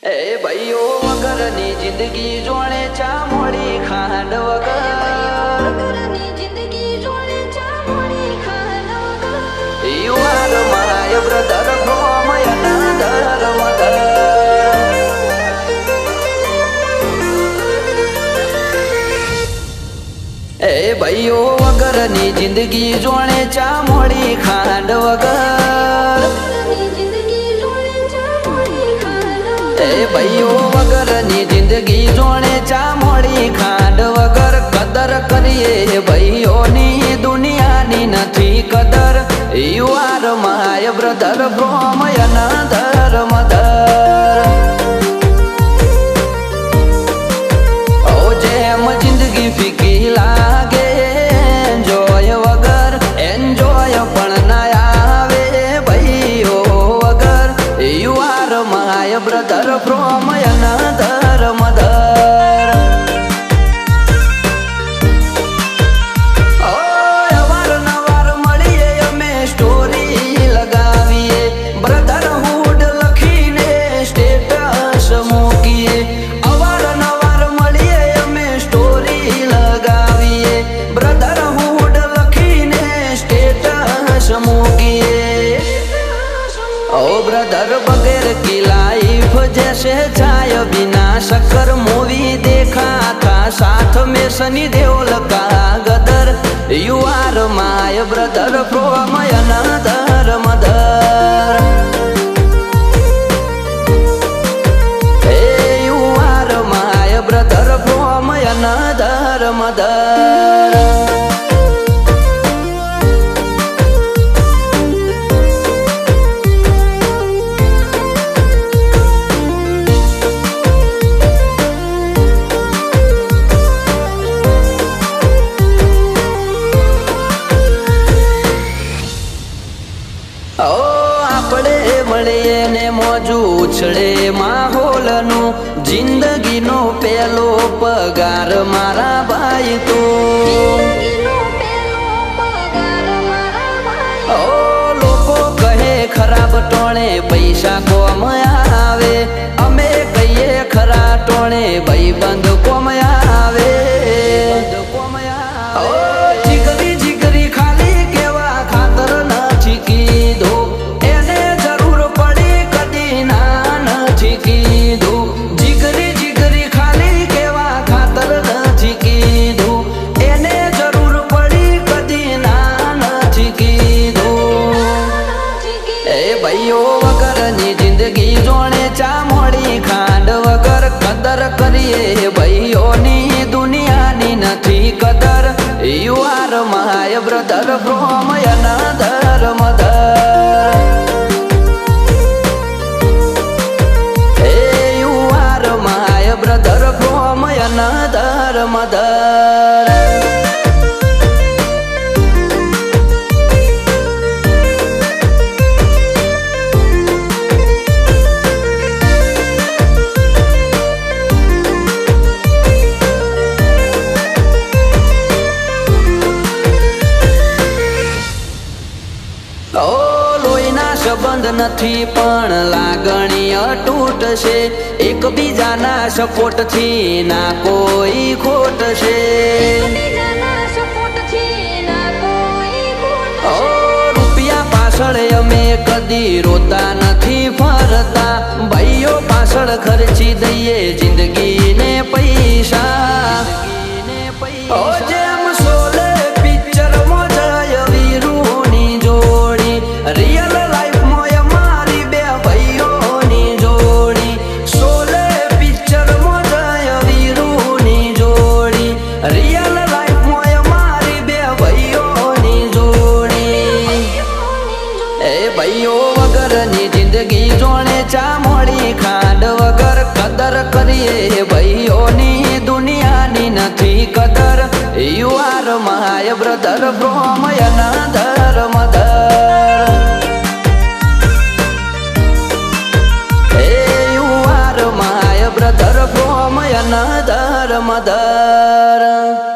એ ભાઈઓ વગરની જિંદગી જોણે ચા મોડી ખાંડ વગરની જિંદગી જોણે ચા મોડી ખાંડ વગર you are my brother from another mother એ ભાઈઓ વગરની જિંદગી જોણે ચા મોડી ખાંડ વગર એ ભાઈઓ વગરની જિંદગી જોણે ચા મોડી ખાંડ વગર કદર કરીએ ભાઈઓની દુનિયાની નથી કદર you are my brother from another mother ઓ જેમ જિંદગી ફીકી લાગે એન્જોય વગર એન્જોય પણ ના આવે ભાઈઓ વગર you are my brother from another mother અવારનવાર મળીએ અમે સ્ટોરી લગાવીએ બ્રધરહુડ લખીને સ્ટેટસ મૂકીએ અવારનવાર મળીએ અમે સ્ટોરી લગાવીએ બ્રધરહુડ લખીને સ્ટેટસ મૂકીએ ओ ब्रदर बगैर की लाइफ जैसे चाय बिना शक्कर मूवी देखा था साथ में सनी देओल का Gadar you are my brother from another mother you are my brother from another mother આપણે મળીએ ને મોજું ઉછળે માહોલનું જિંદગીનો પેલો પગાર મારા ભાઈ તો લોકો કહે ખરાબ ટોણે પૈસા કોમ આવે અમે કહીએ ખરા ટોણે ભાઈબંધ કોમ આવે જીગરી જીગરી ખાલી કેવા ખાતર નથી કીધું એને જરૂર પડી કદી ના નથી કીધું જીગરી જીગરી ખાલી કેવા ખાતર નથી કીધું એને જરૂર પડી કદી ના નથી કીધું એ ભાઈઓ વગરની જિંદગી જોણે ચા મોડી ખાંડ વગર કદર કરીએ ભાઈઓની દુનિયાની નથી કદર you are my brother from another mother you are my brother from another mother સંબંધ નથી પણ લાગણી અતૂટ છે એકબીજાના સપોર્ટથી ના કોઈ ખોટ છે રૂપિયા પાછળ અમે કદી રોતા નથી ફરતા ભાઈઓ પાછળ ખર્ચી દઈએ જિંદગીને પૈસા જેમ સોલે પિક્ચરમાં જય વીરુની જોડી રિયલ ભાઈઓ વગરની જિંદગી જોણે ચા મોડી ખાંડ વગર કદર કરીએ ભાઈઓની દુનિયાની નથી કદર you are my brother from another mother you are my brother from another mother